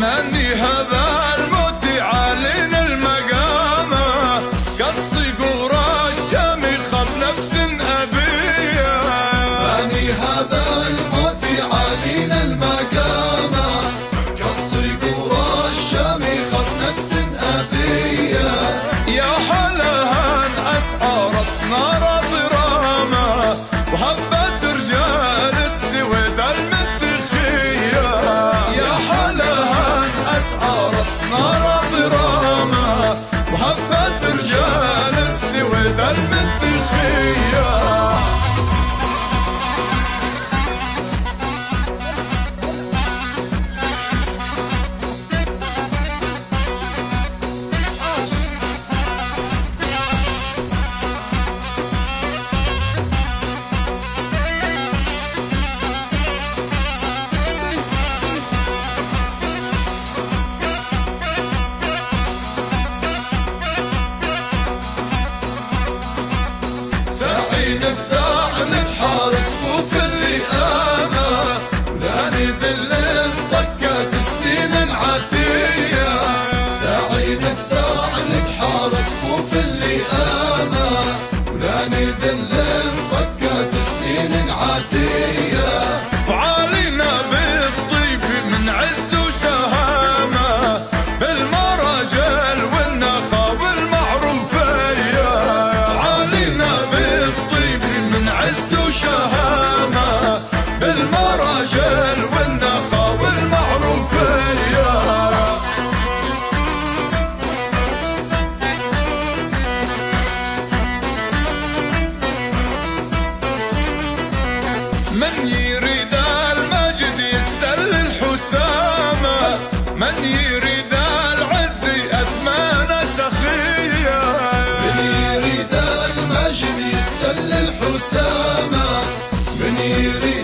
مني هذا الموت عالين المقامة قصي قرى الشامخة بنفس أبية. مني هذا الموت عالين المقامة قصي قرى الشامخة بنفس أبية. يا حلها أسعارت نار ضرامة وهبت رجال السويد المتخية. يا حلها أسعارت نار ضرامة وهبت رجال السويد المتخية. نفزع نتحارس فوق اللئامة ولاني ذل صكت سنين عادية. ساعي نفزع نتحارس فوق اللئامة ولاني ذل صكت سنين عادية. فعالينا بالطيب من عز وشهامة بالمراجل والنخا والمعروفية. فعالينا من عز وشهامة بالمراجل والنخا والمعروفية. من يريد المجد يستل الحسامة من يريد العز أثمان سخية. من يريد المجد يستل الحسامة من يريد